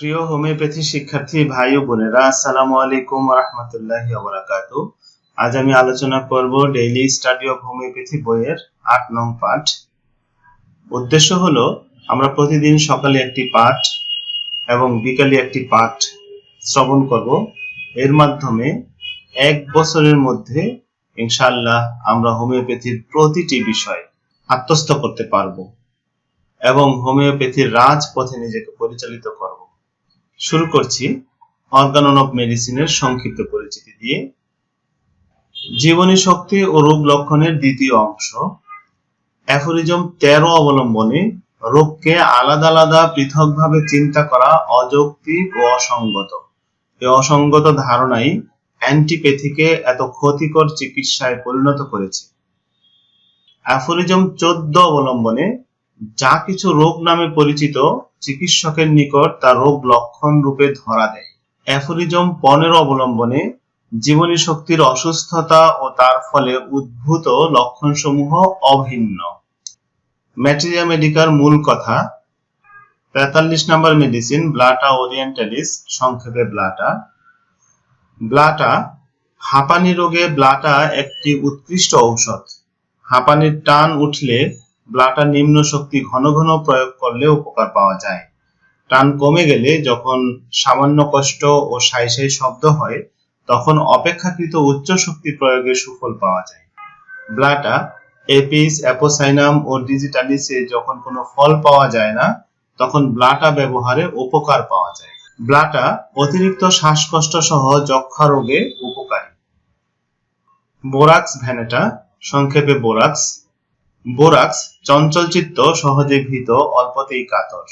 প্রিয় হোমিওপ্যাথি শিক্ষার্থী ভাই ও বোনেরা, আসসালামু আলাইকুম ওয়া রাহমাতুল্লাহি ওয়া বারাকাতুহু। আজ আমি আলোচনা করব ডেইলি স্টাডি অফ হোমিওপ্যাথি বইয়ের ৮ নং পাঠ। উদ্দেশ্য হলো আমরা প্রতিদিন সকালে একটি পাঠ এবং বিকালে একটি পাঠ শ্রবণ করব। এর মাধ্যমে ১ বছরের মধ্যে ইনশাআল্লাহ আমরা হোমিওপ্যাথির প্রতিটি বিষয় আত্মস্থ করতে পারব এবং হোমিওপ্যাথির রাজপথে নিজেকে পরিচালিত করব। শুরু করছি অর্গানন অফ মেডিসিনের সংক্ষিপ্ত পরিচিতি দিয়ে। জীবনী শক্তি ও রোগ লক্ষণের দ্বিতীয় অংশ। অ্যাফোরিজম ১৩ অবলম্বনে রোগকে আলাদা আলাদা পৃথকভাবে চিন্তা করা অযৌক্তিক ও অসঙ্গত। এই অসঙ্গত ধারণাই অ্যান্টিপ্যাথিকে এত ক্ষতিকর চিকিৎসায় পরিণত করেছে। অ্যাফোরিজম ১৪ অবলম্বনে যা কিছু রোগ নামে পরিচিত চিকিৎসকের নিকট তা রোগ লক্ষণ রূপে ধরা দেয়। অ্যাফোরিজম ১৫ অবলম্বনে জীবনী শক্তির অসুস্থতা ও তার ফলে উদ্ভূত লক্ষণসমূহ অভিন্ন। ম্যাটেরিয়া মেডিকার মূল কথা। ৪৩ নম্বর মেডিসিন ব্লাটা ওরিয়েন্টালিস, সংক্ষেপে ব্লাটা। ব্লাটা হাঁপানি রোগে ব্লাটা একটি উৎকৃষ্ট ঔষধ। হাঁপানির টান উঠলে ব্লাটা নিম্ন শক্তি ঘন ঘন প্রয়োগ করলে উপকার পাওয়া যায়। টান কমে গেলে যখন সামান্য কষ্ট ও সাই সাই শব্দ হয় তখন অপেক্ষাকৃত উচ্চ শক্তি প্রয়োগে সুফল পাওয়া যায়। ব্লাটা এপিস, অ্যাপোসাইনাম ও ডিজিটালিসে যখন কোনো ফল পাওয়া যায় না তখন ব্লাটা ব্যবহারে উপকার পাওয়া যায়। ব্লাটা অতিরিক্ত শ্বাসকষ্ট সহ যক্ষা রোগে উপকারী। বোরাক্স ভ্যানেটা, সংক্ষেপে বোরাক্স। বোরাক্স চঞ্চলচিত্ত, সহজে ভীত, অল্পতেই কাতর।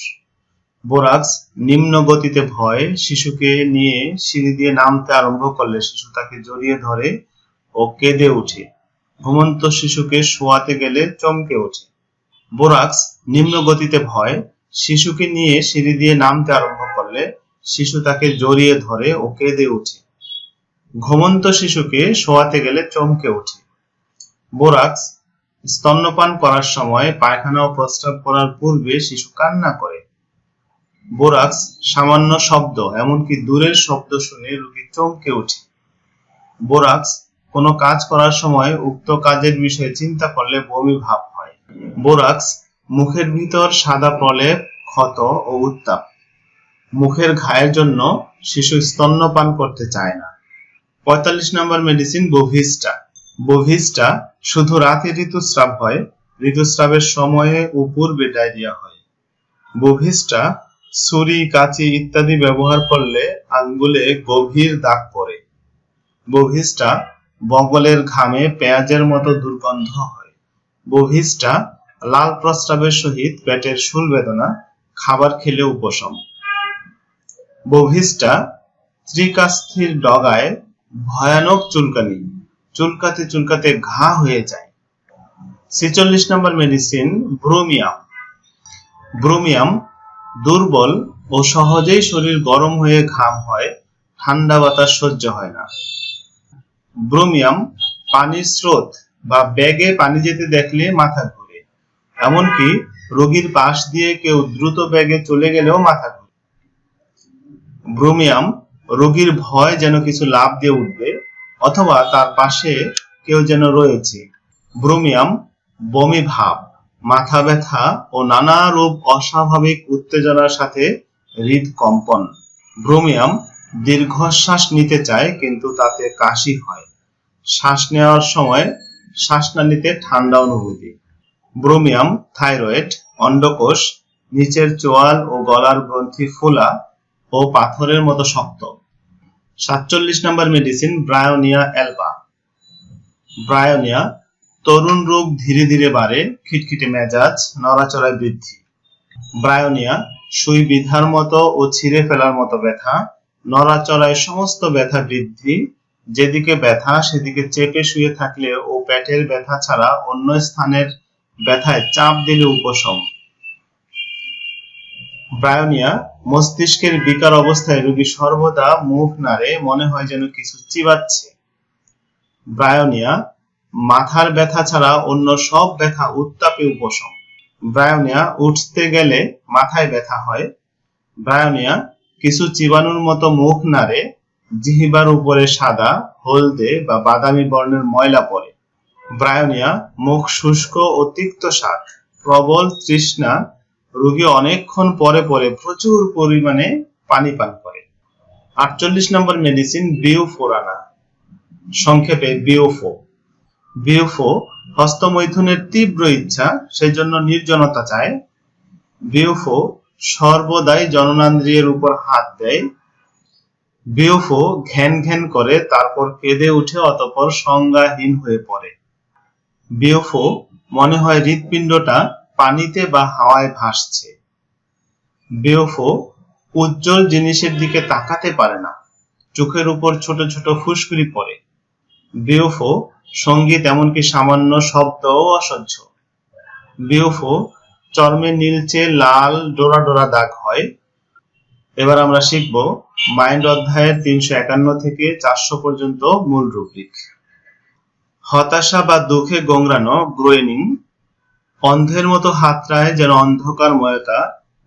বোরাক্স নিম্ন গতিতে ভয়। শিশুকে নিয়ে সিঁড়ি দিয়ে নামতে আরম্ভ করলে শিশু তাকে জড়িয়ে ধরে ও কেঁদে ওঠে। ঘুমন্ত শিশুকে শোয়াতে গেলে চমকে ওঠে। বোরাক্স নিম্ন গতিতে ভয়। শিশুকে নিয়ে সিঁড়ি দিয়ে নামতে আরম্ভ করলে শিশু তাকে জড়িয়ে ধরে ও কেঁদে ওঠে। ঘুমন্ত শিশুকে শোয়াতে গেলে চমকে ওঠে। বোরাক্স স্তন্যপান করার সময়, পায়খানা ও প্রস্রাব করার পূর্বে শিশু কান্না করে। বোরাক্স সামান্য শব্দ, এমনকি দূরের শব্দ শুনে রোগী চমকে ওঠে। বোরাক্স কোনো কাজ করার সময় উক্ত কাজের বিষয়ে চিন্তা করলে বমি ভাব হয়। বোরাক্স মুখের ভিতর সাদা প্রলেপ, ক্ষত ও উত্তাপ। মুখের ঘায়ের জন্য শিশু স্তন্যপান করতে চায় না। ৪৫ নম্বর মেডিসিন বোভিস্টা। বোভিস্টা শুধু রাতে ঋতুস্রাব হয়, ঋতুস্রাবের সময়ে ও পূর্বে ডায়রিয়া হয়। বোভিস্টা ছুরি, কাঁচি ইত্যাদি ব্যবহার করলে আঙ্গুলে গভীর দাগ পড়ে। বোভিস্টা বগলের ঘামে পেঁয়াজের মতো দুর্গন্ধ হয়। বোভিস্টা লাল প্রস্রাবের সহিত পেটের শুল বেদনা, খাবার খেলে উপশম। বোভিস্টা ত্রিকাস্থির ডগায় ভয়ানক চুলকানি, চুলকাতে চুলকাতে ঘা হয়ে যায়। ৪৬ নম্বর মেডিসিন ব্রোমিয়াম। ব্রোমিয়াম দুর্বল ও সহজেই শরীর গরম হয়ে ঘাম হয়, ঠান্ডা বাতাস সহ্য হয় না। ব্রোমিয়াম পানির স্রোত বা ব্যাগে পানি যেতে দেখলে মাথা ঘুরে, এমনকি রোগীর পাশ দিয়ে কেউ দ্রুত ব্যাগে চলে গেলেও মাথা ঘুরে। ব্রোমিয়াম রোগীর ভয় যেন কিছু লাফ দিয়ে উঠবে অথবা তার পাশে কেউ যেন রয়েছে। ব্রোমিয়াম বমি ভাব, মাথা ব্যথা ও নানা রূপ অস্বাভাবিক উত্তেজনার সাথে হৃদকম্পন। ব্রোমিয়াম দীর্ঘশ্বাস নিতে চায় কিন্তু তাতে কাশি হয়। শ্বাস নেওয়ার সময় শ্বাসনালীতে ঠান্ডা অনুভূতি। ব্রোমিয়াম থাইরয়েড, অন্ডকোষ, নিচের চোয়াল ও গলার গ্রন্থি ফোলা ও পাথরের মতো শক্ত। ৪৭ নম্বর মেডিসিন ব্রায়োনিয়া অ্যালবা। ব্রায়োনিয়া তরুণ রোগ ধীরে ধীরে বাড়ে, খিটখিটে মেজাজ, নড়াচড়ায় বৃদ্ধি। ব্রায়োনিয়া সুই বিধার মতো ও ছিঁড়ে ফেলার মতো ব্যথা, নড়াচড়ায় সমস্ত ব্যথা বৃদ্ধি, যেদিকে ব্যথা সেদিকে চেপে শুয়ে থাকলে ও পেটের ব্যথা ছাড়া অন্য স্থানের ব্যথায় চাপ দিলে উপশম। ব্রায়োনিয়া মস্তিষ্কের বিকার অবস্থায় রোগী সর্বদা মুখ নাড়ে, মনে হয় যেন কিছু চিবাচ্ছে। ব্রায়োনিয়া মাথার ব্যথা ছাড়া অন্য সব ব্যথা উত্তাপে উপশম। ব্রায়োনিয়া উঠতে গেলে মাথায় ব্যথা হয়। ব্রায়োনিয়া কিছু চিবানোর মতো মুখ নাড়ে, জিহ্বার উপরে সাদা, হলদে বা বাদামি বর্ণের ময়লা পড়ে। ব্রায়োনিয়া, মুখ শুষ্ক ও তিক্ত স্বাদ, প্রবল তৃষ্ণা, রোগী অনেকক্ষণ পরে পরে প্রচুর পরিমাণে পানি পান করে। 48 নম্বর মেডিসিন বিউফোরানা, সংক্ষেপে বিউফো। বিউফো হস্তমৈথুনের তীব্র ইচ্ছা, সেই জন্য নির্জনতা চায়। বিউফো সর্বদাই জননেন্দ্রিয়ের উপর হাত দেয়। বিউফো ঘ্যান ঘ্যান করে, তারপর কেঁদে উঠে, অতঃপর সংজ্ঞাহীন হয়ে পড়ে। বিউফো মনে হয় হৃৎপিণ্ডটা পানিতে বা হাওয়ায় ভাসছে। বিউফো উজ্জ্বল জিনিসের দিকে তাকাতে পারে না, চোখের উপর ছোট ছোট ফুসকুড়ি পড়ে। বিউফো সঙ্গীত, এমনকি সামান্য শব্দও অসহ্য। বিউফো চর্মে নীলচে লাল ডোরা ডোরা দাগ হয়। এবার আমরা শিখব মাইন্ড অধ্যায়ের 351 থেকে 400 পর্যন্ত মূল রুব্রিক। হতাশা বা দুঃখে গোংরানো, গ্রোয়েনিং। অন্ধের মতো হাতড়ায়, যেন অন্ধকারময়তা,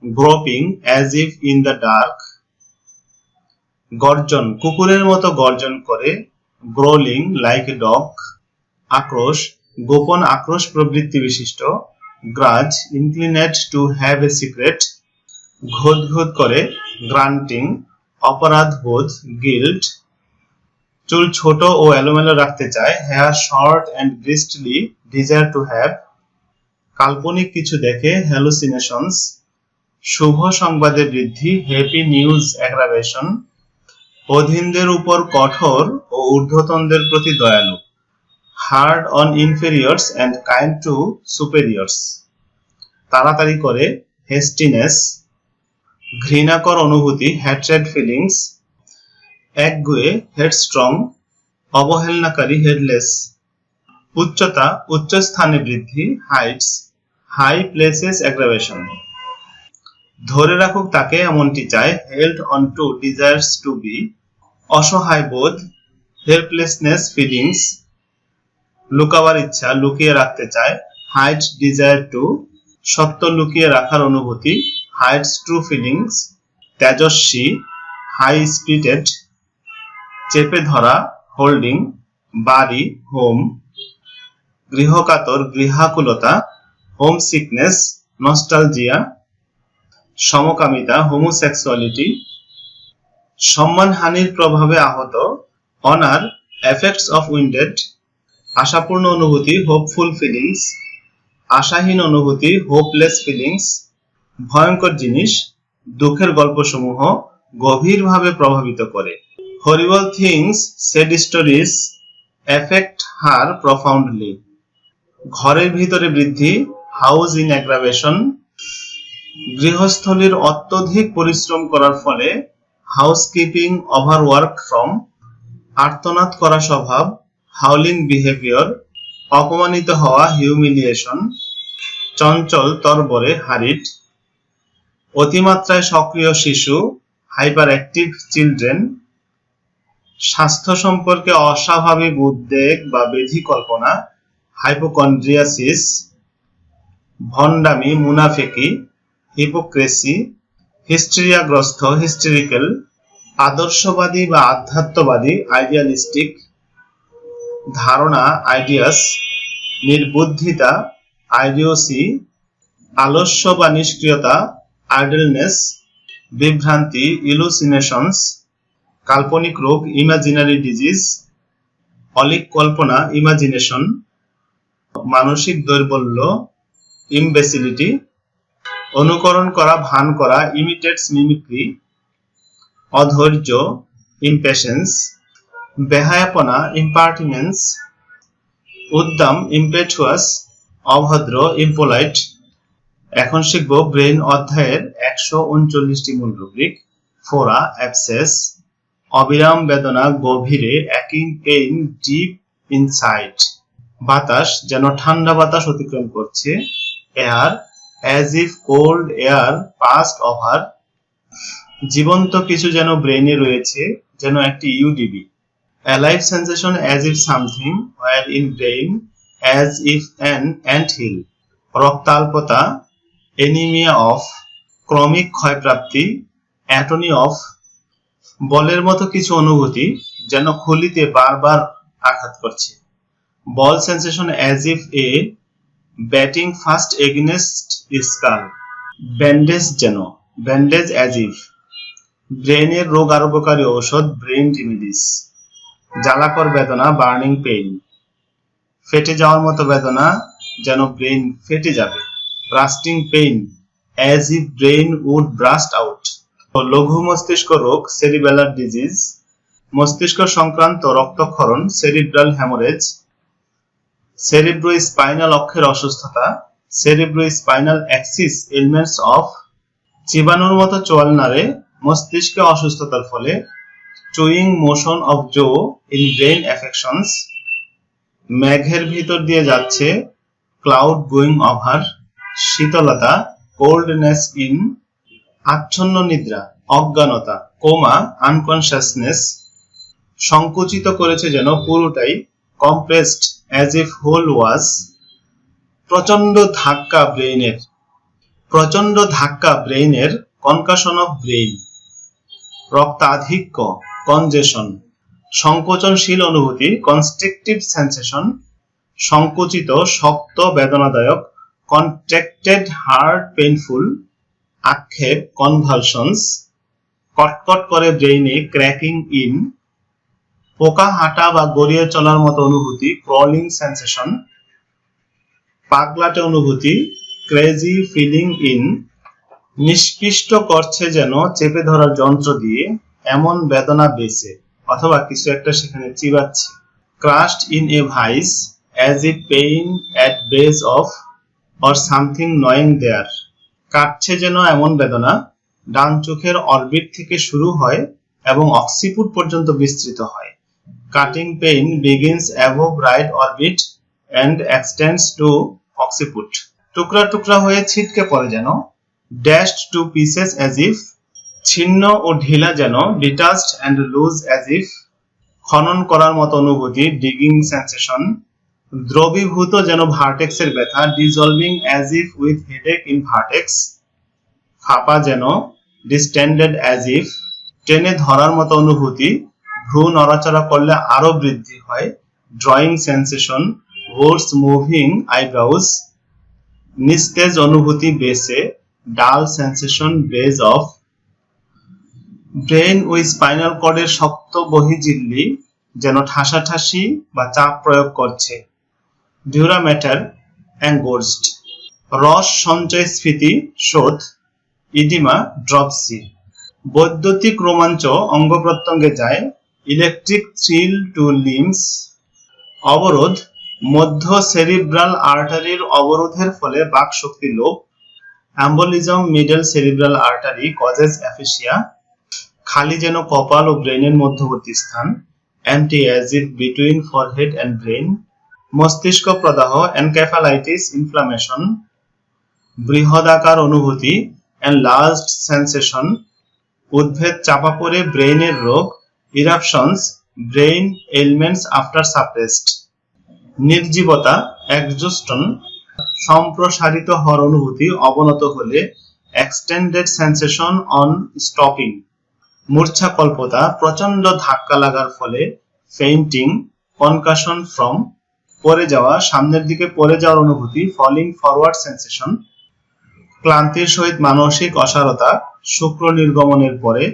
groping as if in the dark. গর্জন, কুকুরের মতো গর্জন করে, গ্রোলিং লাইক এ ডগ। আক্রোশ, গোপন আক্রোশ প্রবৃত্তি বিশিষ্ট। Grudge, inclined to have a secret. ঘোদ করে, গ্রান্টিং, অপরাধ বোধ, গিল্ট। চুল ছোট ও এলোমেলো রাখতে চায়, hair short and gristly, desire to have. কাল্পনিক কিছু দেখে, হ্যালুসিনেশনস। শুভ সংবাদে বৃদ্ধি, হ্যাপি নিউজ অ্যাগ্রাভেশন। অধীনদের উপর কঠোর ও ঊর্ধ্বতনদের প্রতি দয়ালু, hard on inferiors and kind to superiors. তাড়াতাড়ি করে, হেস্টিনেস। ঘৃণাকর অনুভূতি, হ্যাট্রেড ফিলিংস। একগুঁয়ে, হেডস্ট্রং। অবহেলনাকারী, হেডলেস। উচ্চতা, উচ্চ স্থানে বৃদ্ধি, হাইটস, হাই প্লেসেস অ্যাগ্রাভেশন। ধরে রাখুক তাকে, এমনটি চায়, held on to, desires to be. অসহায় বোধ, হেল্পলেসনেস ফিলিংস। লুকাবার ইচ্ছা, লুকিয়ে রাখতে চায়, হাইড ডিজায়ার টু। সত্য লুকিয়ে রাখার অনুভূতি, হাইডস ট্রু ফিলিংস। তেজস্বী, হাই স্পিরিটেড। চেপে ধরা, হোল্ডিং। বাড়ি, হোম। গৃহকাতর, গৃহাকুলতা, হোম সিকনেস, নস্টালজিয়া। সমকামিতা, হোমোসেক্সুয়ালিটি। সম্মানহানির প্রভাবে আহত, অনার, এফেক্টস অফ উইন্ডেড। আশাপূর্ণ অনুভূতি, হোপফুল ফিলিংস। আশাহীন অনুভূতি, হোপলেস ফিলিংস। ভয়ঙ্কর জিনিস, দুঃখের গল্পসমূহ গভীরভাবে প্রভাবিত করে। হরিবল থিংস, স্যাড স্টোরিজ এফেক্ট হার প্রফাউন্ডলি। ঘরের ভিতরে বৃদ্ধি, হাউস ইন অ্যাগ্রাভেশন। গৃহস্থলীর অত্যধিক পরিশ্রম করার ফলে, হাউসকিপিং ওভারওয়ার্ক ফ্রম। আর্তনাদ করা স্বভাব, হাউলিং বিহেভিয়ার। অপমানিত হওয়া, হিউমিলিয়েশন। চঞ্চল, তরবরে, হারিড। অতিমাত্রায় সক্রিয় শিশু, হাইপার অ্যাক্টিভ চিলড্রেন। স্বাস্থ্য সম্পর্কে অস্বাভাবিক উদ্বেগ বা বেধি কল্পনা, হাইপোকন্ড্রিয়াসিস। ভণ্ডামি, মুনাফিকি, হিপোক্রেসি। হিস্টেরিয়াগ্রস্ত, হিস্টেরিক্যাল। আদর্শবাদী বা আধ্যাত্মবাদী, আইডিয়ালিস্টিক। ধারণা, আইডিয়াস। নির্বুদ্ধিতা, আইডিওসি। আলস্য বা নিষ্ক্রিয়তা, আইডলনেস। বিভ্রান্তি, ইলুসিনেশনস। কাল্পনিক রোগ, ইমাজিনারি ডিজিজ। অলিক কল্পনা, ইমাজিনেশন। মানসিক দৌর্বল্য, ইমবেসিলিটি। অনুকরণ করা, ভান করা, ইমিটেটস মিমিক্রি। অধৈর্য, ইমপেশেন্স। বেহায়াপনা, ইম্পার্টিনেন্স। উদ্দাম, ইম্পেচুয়াস। অভদ্র, ইম্পোলাইট। এখন শিখব ব্রেইন অধ্যায়ের 139টি মূল রুব্রিক। ফোরা, অ্যাবসেস। অবিরাম বেদনা, গভীরে, অ্যাকিং পেইন ডিপ ইনসাইড। বাতাস, যেন ঠান্ডা বাতাস অতিক্রম করছে, air, as if cold air passed over. জীবন্ত কিছু যেন ব্রেইনে রয়েছে, যেন একটি ইউডিবি। Alive sensation, as if something were in brain, as if an anthill. রক্তাল্পতা, এনিমিয়া অফ। ক্রমিক ক্ষয়প্রাপ্তি, অ্যাটনি অফ বলের মতো কিছু অনুভূতি যেন খুলিতে বারবার আঘাত করছে। Ball sensation as if a batting first against skull. Bandage যেন, ব্যান্ডেজ অ্যাজ ইফ। ব্রেনের রোগ আরোগ্যকারী ঔষধ ব্রেন রেমিডিস। জ্বালাকর বেদনা বার্নিং পেইন। ফেটে যাওয়ার মতো বেদনা যেন ব্রেন ফেটে যাবে। Bursting pain as if brain would burst out. লঘু মস্তিষ্ক রোগ সেরিবেলার ডিজিজ। মস্তিষ্ক সংক্রান্ত রক্তক্ষরণ সেরিব্রাল হ্যামোরেজ। সেরিব্রোস্পাইনাল অক্ষের অসুস্থতা সেরিব্রোস্পাইনাল অ্যাক্সিস এলিমেন্টস অফ। চিবানোর মতো চোয়াল নাড়ে মস্তিষ্কে অসুস্থতার ফলে। Chewing motion of jaw in brain affections. মেঘের ভিতর দিয়ে যাচ্ছে ক্লাউড গোয়িং ওভার। শীতলতা কোল্ডনেস ইন। আচ্ছন্ন নিদ্রা অজ্ঞানতা কোমা আনকনশাসনেস। সংকুচিত করেছে যেন পুরোটাই compressed as if whole was. প্রচন্ড ধাক্কা ব্রেইনের কনকাশন অফ ব্রেইন। রক্তাধিক্য কনজেশন। সংকোচনশীল অনুভূতি কনস্ট্রিকটিভ সেন্সেশন। সংকুচিত শক্ত বেদনাদায়ক কন্ট্রাক্টেড হার্ড পেইনফুল। আক্ষেপ কনভালশনস। কটকট করে ব্রেইনে ক্র্যাকিং ইন। পোকা হাঁটা বা গড়িয়ে চলার মতো অনুভূতি ক্রলিং সেন্সেশন। পাগলাটে অনুভূতি ক্রেজি ফিলিং ইন। নিষ্পিষ্ট করছে যেন চেপে ধরার যন্ত্র দিয়ে এমন বেদনা বেছে, অথবা কিছু একটা সেখানে চিবাচ্ছে। Crushed in a vice as if pain at base of or something নয়িং দেয়ার। কাটছে যেন এমন বেদনা ডান চোখের অরবিট থেকে শুরু হয় এবং অক্সিপুট পর্যন্ত বিস্তৃত হয়। Cutting pain begins above right orbit and extends to occiput. টুকরা টুকরা হয়ে ছিটকে পড়ে যেন dashed to pieces as if. ছিন্ন ও ঢিলা যেন detached and loose as if. খনন করার মতো অনুভূতি digging sensation. দ্রবীভূত যেন ভার্টেক্সের ব্যথা dissolving as if with headache in vertex. ফাঁপা যেন distended as if. টেনে ধরার মতো অনুভূতি ভ্রু নড়াচড়া করলে আরো বৃদ্ধি হয় drawing sensation. Words moving eyebrows. নিস্তেজ অনুভূতি বেসে dull sensation base of. Brain ও স্পাইনাল কর্ডের শক্ত বহির্ঝিল্লি যেন ঠাসাঠাসি বা চাপ প্রয়োগ করছে। Dura mater engorged. রস সঞ্চয় স্ফীতি শোধ। Oedema dropsy. বৈদ্যুতিক রোমাঞ্চ অঙ্গ প্রত্যঙ্গে যায়। Electric thrill to limbs. অবরোধ মধ্য সেরিব্রাল আর্টারির অবরোধের ফলে বাক শক্তি লোপ। Embolism middle cerebral artery causes aphasia. খালি যেন কপাল ও ব্রেনের মধ্যবর্তী স্থান। Empty as if between forehead and brain. মস্তিষ্ক প্রদাহ এনকেফালাইটিস ইনফ্লামেশন। বৃহদাকার অনুভূতি এনলার্জড সেন্সেশন। উদ্ভেদ চাপা পড়ে ব্রেইনের রোগ eruptions brain ailments after suppressed. নির্জীবতা এক্সজস্টন। সম্প্রসারিত হওয়ার অনুভূতি অবনত হলে এক্সটেন্ডেড সেন্সেশন অন স্টপিং। মূর্ছাকল্পতা প্রচন্ড ধাক্কা লাগার ফলে ফেইন্টিং কনকাশন ফ্রম। পড়ে যাওয়া সামনের দিকে পড়ে যাওয়ার অনুভূতি ফলিং ফরওয়ার্ড সেন্সেশন। ক্লান্তির সহিত মানসিক অসারতা শুক্র নির্গমনের পরে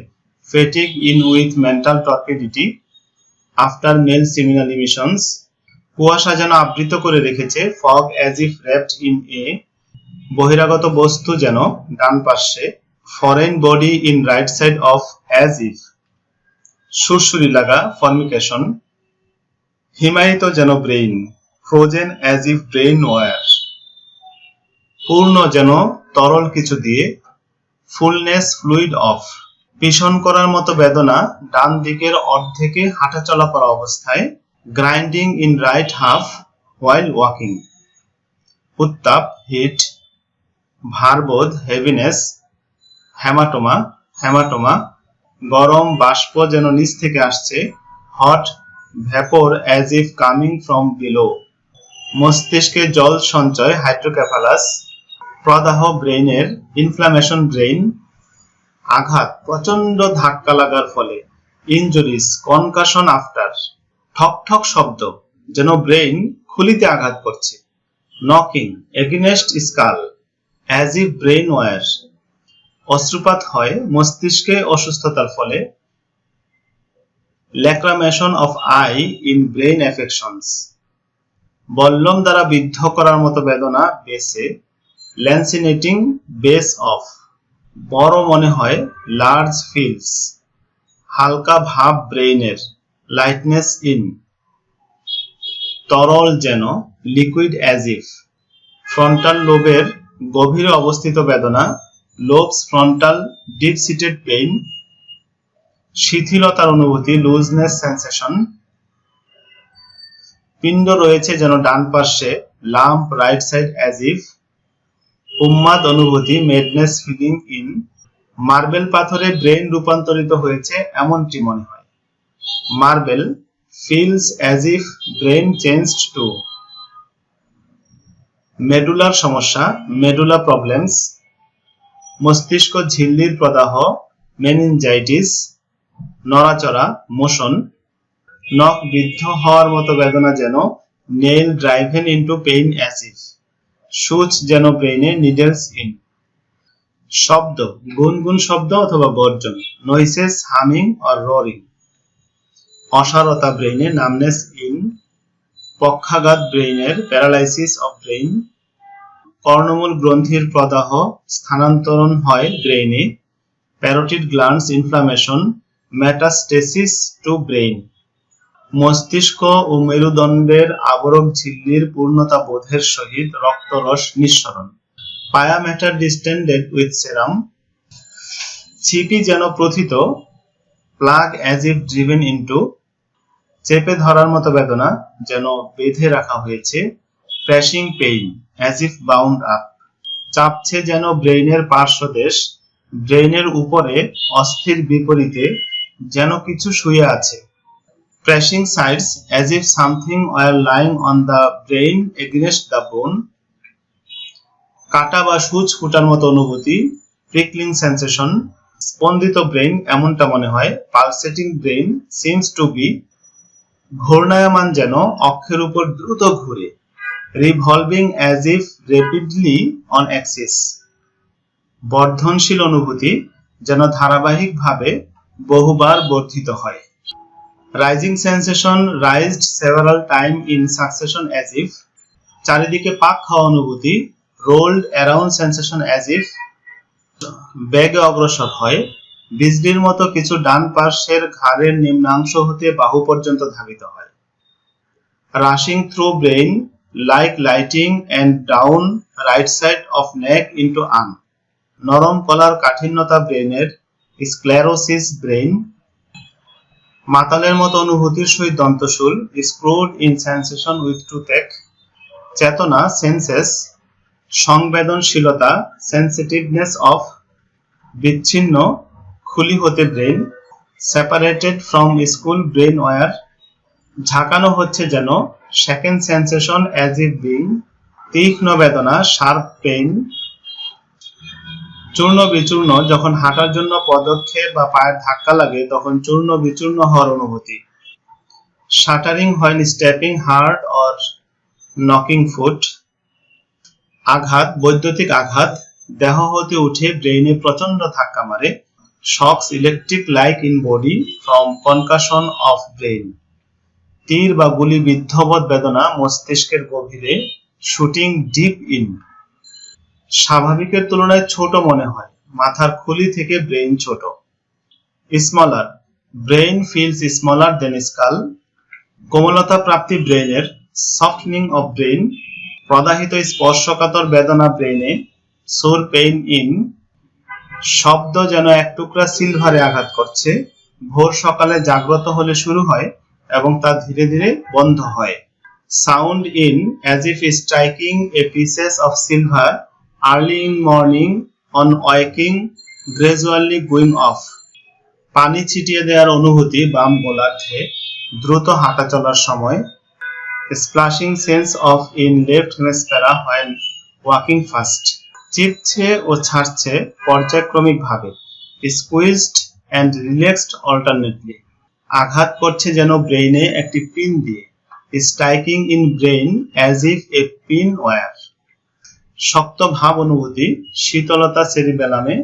fatigue in with mental torpidity after male seminal emissions. কুয়াশা যেন আবৃত করে রেখেছে fog as if wrapped in a। বহিরাগত বস্তু যেন ডান পাশে। Foreign body in right side of as if. সুরসুরি লাগা ফর্মিকেশন। হিমায়িত যেন brain frozen as if brain were. পূর্ণ যেন তরল কিছু দিয়ে ফুলনেস ফ্লুইড অফ। পিষণ করার মতো বেদনা ডান দিকের অর্ধেকে হাঁটাচলা করা অবস্থায়। Grinding in right half while walking. উত্তাপ হিট। ভারবোধ হেভিনেস। হেমাটোমা। গরম বাষ্প যেন নিচ থেকে আসছে hot vapour as if coming from below. মস্তিষ্কে জল সঞ্চয় হাইড্রোকেফালাস। প্রদাহ ব্রেইনের ইনফ্লামেশন ব্রেইন। আঘাত প্রচন্ড ধাক্কা লাগার ফলে ইনজুরিস কনকাশন আফটার। ঠক ঠক শব্দ যেন ব্রেইন খুলিতে আঘাত করছে। Knocking against skull as if brain were. অশ্রুপাত হয় মস্তিষ্কে অসুস্থতার ফলে। Lachrymation of eye in brain affections. বল্লম দ্বারা বিদ্ধ করার মতো বেদনা বেসে। Lancinating base of. বড় মনে হয় লার্জ ফিলস। হালকা ভাব ব্রেইনের। Lightness in. তরল যেন লিকুইড অ্যাজ ইফ। ফ্রন্টাল লোবের গভীরে অবস্থিত বেদনা। Lobes frontal deep seated pain. শিথিলতার অনুভূতি লুজনেস সেন্সেশন। পিণ্ড রয়েছে যেন ডান পার্শ্বে। Lump right side as if. উন্মাদ অনুভূতি মেডনেস ফিলিং ইন। মার্বেল পাথরে ব্রেইন রূপান্তরিত হয়েছে এমনটি মনে হয়। Marble feels as if brain changed to. মেডুলার সমস্যা মেডুলা প্রবলেমস। মস্তিষ্ক ঝিল্লির প্রদাহ মেনিনজাইটিস। নড়াচড়া মোশন। নখ বিদ্ধ হওয়ার মতো বেদনা যেন nail driven into pain as if. সূচ যেন ব্রেইনে নিডলস ইন। শব্দ গুনগুন শব্দ অথবা গর্জন। Noises humming or roaring. অসারতা ব্রেইনে নামনেস ইন। পক্ষাঘাত ব্রেইনের প্যারালাইসিস অফ ব্রেইন। কর্ণমূল গ্রন্থির প্রদাহ স্থানান্তরণ হয় ব্রেইনে। Parotid glands inflammation. Metastasis to brain. মস্তিষ্ক ও মেরুদণ্ডের আবরক ঝিল্লির পূর্ণতা বোধের সহিত রক্তরস নিঃসরণ। Pia mater distended with serum. ছিপি যেন প্রথিত। Plug as if driven into. চেপে ধরার মতো বেদনা যেন বেঁধে রাখা হয়েছে। Crushing pain as if bound up. চাপছে যেন ব্রেইনের পার্শ্বদেশ। ব্রেইনের উপরে অস্থির বিপরীতে যেন কিছু শুয়ে আছে। Crushing sides as if something were lying on the brain against the bone. কাটা বা সূচ ফুটার মতো অনুভূতি প্রিকলিং সেন্সেশন। স্পন্দিত ব্রেইন এমনটা মনে হয়। Pulsating brain seems to be. ঘূর্ণায়মান যেন অক্ষের উপর দ্রুত ঘুরে। Revolving as if rapidly on axis. বর্ধনশীল অনুভূতি যেন ধারাবাহিকভাবে বহুবার বর্ধিত হয়। Rising sensation raised several time in succession as if. চারিদিকে পাক খাওয়া অনুভূতি rolled around sensation as if. বেগে অগ্রসর হয়। বিজলির মতো কিছু ডান পার্শ্বের ঘাড়ের নিম্নাংশ হতে বাহু পর্যন্ত ধাবিত হয়। Rushing through brain like lightning and down right side of neck into arm. নরম কলার কাঠিন্যতা ব্রেইনের। Sclerosis brain. মাতালের মতো অনুভূতির সহিত দন্তশূল। Screwed in sensation with toothache. চেতনা সেন্সেস। সংবেদনশীলতা সেন্সিটিভনেস অফ। বিচ্ছিন্ন খুলি হতে brain. Separated from skull brain were. ঝাঁকানো হচ্ছে যেন shaken sensation as if being. তীক্ষ্ণ বেদনা শার্প পেইন। চূর্ণ বিচূর্ণ যখন হাঁটার জন্য পদক্ষেপ বা পায়ের ধাক্কা লাগে তখন চূর্ণ বিচূর্ণ হওয়ার অনুভূতি। শাটারিং হয় stepping hard or knocking foot. আঘাত বৈদ্যুতিক আঘাত দেহ হতে উঠে ব্রেইনে প্রচন্ড ধাক্কা মারে। Shocks electric like in body from concussion of brain. তীর বা গুলি বিদ্ধবৎ বেদনা মস্তিষ্কের গভীরে। Shooting deep in. স্বাভাবিকের তুলনায় ছোট মনে হয়। মাথার খুলি থেকে ব্রেইন ছোট। Smaller brain feels smaller than skull. কোমলতা প্রাপ্তি ব্রেইনের। সফটনিং অফ ব্রেইন। প্রদাহিত স্পর্শকাতর বেদনা ব্রেইনে। সোর পেইন ইন। শব্দ যেন এক টুকরা সিলভারে আঘাত করছে। ভোর সকালে জাগ্রত হলে শুরু হয় এবং তা ধীরে ধীরে বন্ধ হয়। Sound in as if striking A pieces of silver early in morning on waking gradually going of. পানি ছিটিয়ে দেওয়ার অনুভূতি বাম গোলার্ধে দ্রুত হাঁটা চলার সময়। Splashing sense of in left hemisphere when walking fast. চিপছে ও ছাড়ছে পর্যায়ক্রমিকভাবে। Squeezed and relaxed alternately. আঘাত করছে যেন ব্রেইনে একটি পিন দিয়ে, striking in brain as if a pin were. শক্ত ভাব অনুভূতি, শীতলতা সেরিবেলামে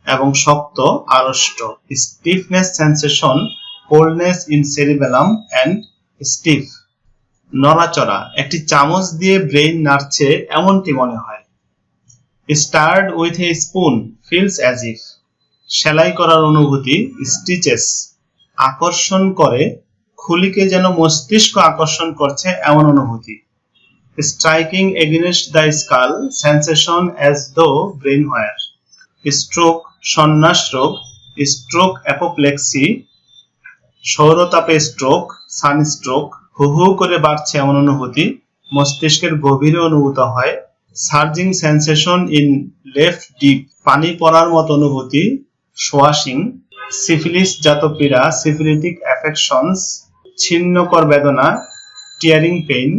এবং শক্ত আড়ষ্ট, stiffness sensation, coldness in cerebellum and stiff. নড়াচড়া, একটি চামচ দিয়ে ব্রেইন নাড়ছে এমনটি মনে হয়। Stirred with a spoon feels as if. সেলাই করার অনুভূতি, স্টিচেস। আকর্ষণ করে, খুলিকে যেন মস্তিষ্ক আকর্ষণ করছে এমন অনুভূতি। Striking against the skull sensation as though brain were. Stroke, সন্ন্যাস রোগ, স্ট্রোক অ্যাপোপ্লেক্সি, সৌরতাপে স্ট্রোক, সানস্ট্রোক। হু হু করে বাড়ছে এমন অনুভূতি, মস্তিষ্কের গভীরে অনুভূত হয়। Surging sensation in left deep, পানি পড়ার মতো অনুভূতি, সোয়াশিং। সিফিলিস জাত পীড়া, সিফিলিটিক অ্যাফেকশনস, ছিন্নকর বেদনা, টিয়ারিং পেইন।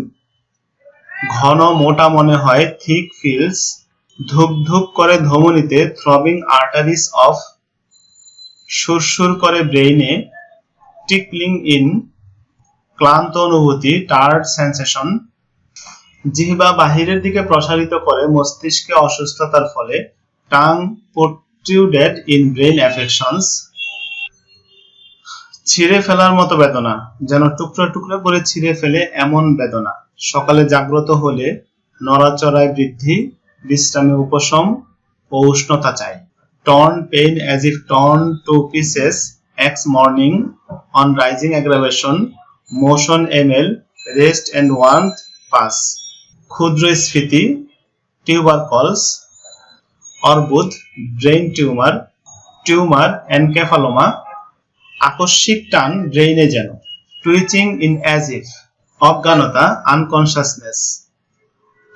ঘন মোটা মনে হয়, থিক ফিলস। ধুক ধুক করে ধমনীতে, থ্রবিং আর্টারিস অফ। সুরসুর করে ব্রেইনে, টিকলিং ইন। ক্লান্ত অনুভূতি, টায়ার্ড সেন্সেশন। জিহ্বা বাহিরের দিকে প্রসারিত করে মস্তিষ্কে অসুস্থতার ফলে, টাং প্রোট্রুডেড ইন ব্রেইন অ্যাফেকশনস। ছিঁড়ে ফেলার মতো বেদনা, যেন টুকরো টুকরো করে ছিঁড়ে ফেলে এমন বেদনা। সকালে জাগ্রত হলে নড়াচড়ায় বৃদ্ধি, বিশ্রামে উপশম ও উষ্ণতা চাই। Torn pain as if torn to pieces x morning on rising aggravation, motion amel, rest and warmth pass. ক্ষুদ্র স্ফীতি, টিউবারকলস। অর্বুদ, ব্রেইন টিউমার, টিউমার এনকেফালোমা। আকস্মিক টান ব্রেইনে যেন, টুইচিং ইন অ্যাজ ইফ। অজ্ঞানতা, আনকনশাসনেস।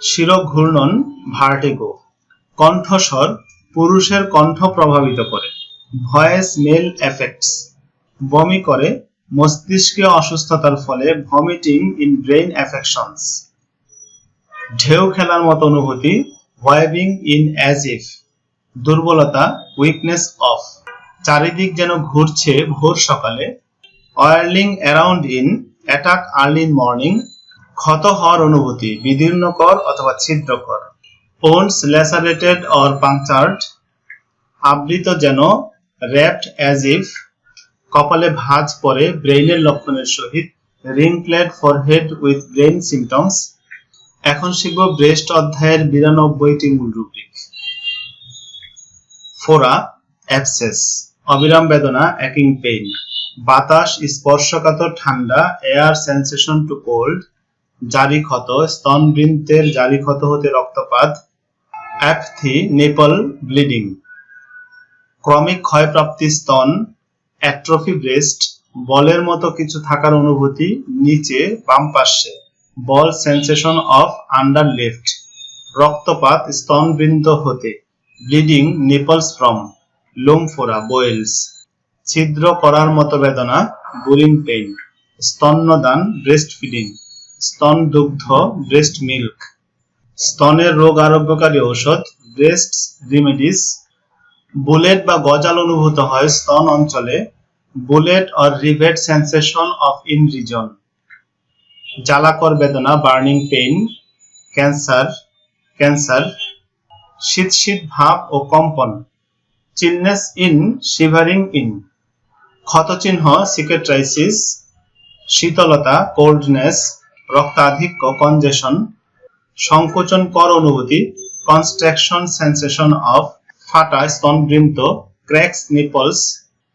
শিরঘূর্ণন, ভার্টিগো। কণ্ঠস্বর, পুরুষের কণ্ঠ প্রভাবিত করে। ভয়েস মেল এফেক্টস, বমি করে, মস্তিষ্কে অসুস্থতার ফলে, ভমিটিং ইন ব্রেইন অ্যাফেকশনস। ঢেউ খেলার মতো অনুভূতি, ওয়েভিং ইন অ্যাজ ইফ। দুর্বলতা, উইকনেস অফ। চারিদিক যেন ঘুরছে ভোর সকালে, whirling around in, attack early in morning. ক্ষত হওয়ার অনুভূতি, বিদীর্ণকর অথবা ছিদ্রকর। ওন্স ল্যাসারেটেড অর পাংচার্ড, আবৃত যেন, র্যাপড অ্যাজ ইফ। কপালে ভাঁজ পড়ে ব্রেইনের লক্ষণের সহিত, রিংক্লেড ফরহেড উইথ ব্রেইন সিমটমস। এখন শিখব ব্রেস্ট অধ্যায়ের 92টি মূল রুব্রিক। ফোরা, অ্যাবসেস, অবিরাম বেদনা, অ্যাকিং পেইন। বাতাস, স্পর্শকাতর ঠান্ডা, এয়ার সেন্সেশন টু কোল্ড। জারি ক্ষত, স্তনবৃন্তের জারি ক্ষত হতে রক্তপাত। অ্যাপথি, নিপল ব্লিডিং। ক্রমিক ক্ষয়প্রাপ্তি স্তন, অ্যাট্রফি ব্রেস্ট, বলের মতো কিছু থাকার অনুভূতি নিচে বাম পার্শ্বে, বল সেন্সেশন অফ আন্ডার লেফট। রক্তপাত স্তনবৃন্ত হতে, ব্লিডিং নিপলস ফ্রম। লোম ফোরা, বোয়েলস। ছিদ্র করার মতো বেদনা, বুরিং পেইন। স্তন্যদান, ব্রেস্ট ফিডিং। স্তন দুগ্ধ, ব্রেস্ট মিল্ক। স্তনের রোগ আরোগ্যকারী ঔষধ, ব্রেস্ট রিমেডিস। বুলেট বা গজাল অনুভূত হয় স্তন অঞ্চলে, bullet or rivet sensation of in region. জ্বালাকর বেদনা, বার্নিং পেইন। ক্যান্সার। শীত শীত ভাব ও কম্পন, চিলনেস ইন, শিভারিং ইন। ক্ষতচিহ্ন, সিকেট্রাইসিস। শীতলতা, কোল্ডনেস। রক্তাধিক্য, কনজেশন। সংকোচন কর অনুভূতি, কনস্ট্রাকশন সেন্সেশন অফ। ফাটা স্তনবৃন্ত, ক্র্যাকস নিপলস।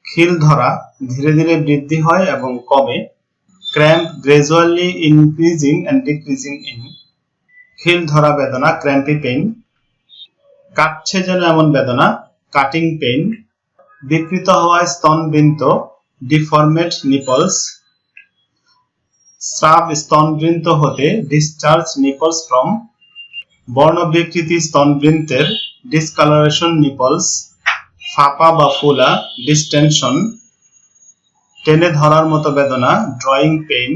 খিল ধরা, ধীরে ধীরে বৃদ্ধি হয় এবং কমে। Cramp, gradually increasing and decreasing in. খিল ধরা বেদনা, ক্র্যাম্পি পেইন। কাটছে যেন এমন বেদনা, কাটিং পেইন। বিকৃত হওয়ায় স্তনবৃন্ত, ডিফর্মেড নিপলস। স্রাব স্তনবৃন্ত হতে, ডিসচার্জ নিপলস ফ্রম। বর্ণবিকৃতি স্তনবৃন্তের, ডিসকালারেশন নিপলস। ফাঁপা বা ফোলা, ডিস্টেনশন। টেনে ধরার মতো বেদনা, ড্রয়িং পেইন।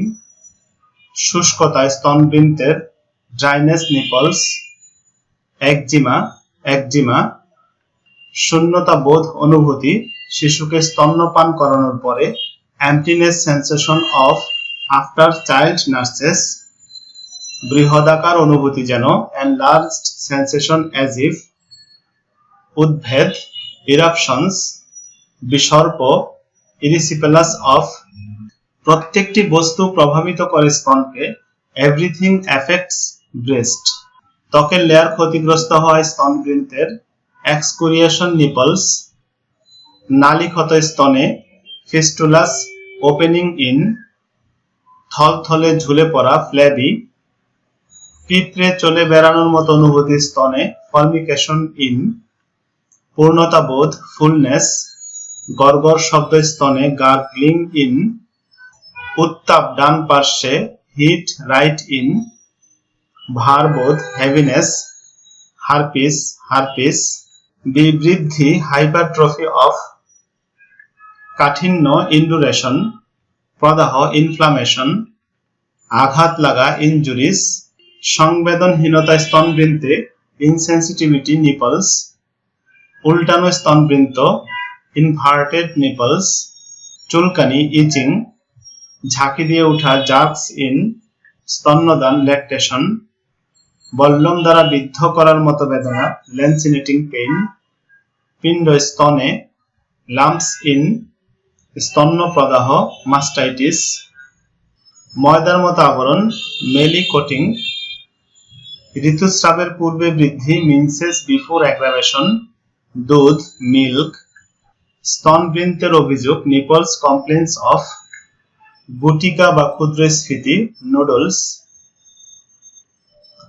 শুষ্কতা স্তনবৃন্তের, ড্রাইনেস নিপলস। একজিমা। শূন্যতা বোধ অনুভূতি, শিশুকে স্তন্যপান করানোর পরে। emptiness sensation of after child nurses, বৃহদাকার অনুভূতি যেন, enlarged sensation as if, উদ্ভেদ, eruptions, বিসর্প, erysipelas of, প্রত্যেকটি বস্তু প্রভাবিত করে স্তনকে, everything affects breast, ত্বকের লেয়ার ক্ষতিগ্রস্ত হয় স্তনবৃন্তের, excoriation nipples, নালী ক্ষত স্তনে, fistulas opening in, থলথলে ঝুলে পড়া flabby, পিঁপড়ে চলে বেড়ানোর মতো অনুভূতি স্তনে, formication in, পূর্ণতা বোধ fullness, গড়গড় শব্দ স্তনে, gargling in, উত্তাপ ডান পার্শ্বে, heat right in, ভারবোধ heaviness, herpes, বিবৃদ্ধি hypertrophy of, কাঠিন্য induration, প্রদাহ inflammation, আঘাত লাগা injuries, সংবেদনহীনতা স্তনবৃন্তে, insensitivity nipples, উল্টানো স্তনবৃন্ত, inverted nipples, চুলকানি itching, ঝাঁকি দিয়ে ওঠা jerks in, স্তন্যদান lactation, বল্লম দ্বারা বিদ্ধ করার মতো বেদনা lancinating pain, পিণ্ড স্তনে, lumps in, স্তন্য প্রদাহ mastitis, ময়দার মতো আবরণ মেলি কোটিং, ঋতুস্রাবের পূর্বে বৃদ্ধি মেন্সেস বিফোর অ্যাগ্রাভেশন, দুধ মিল্ক, স্তনবৃন্তের অভিযোগ নিপলস কমপ্লেন্স অফ, গুটিকা বা ক্ষুদ্র স্ফীতি নুডলস,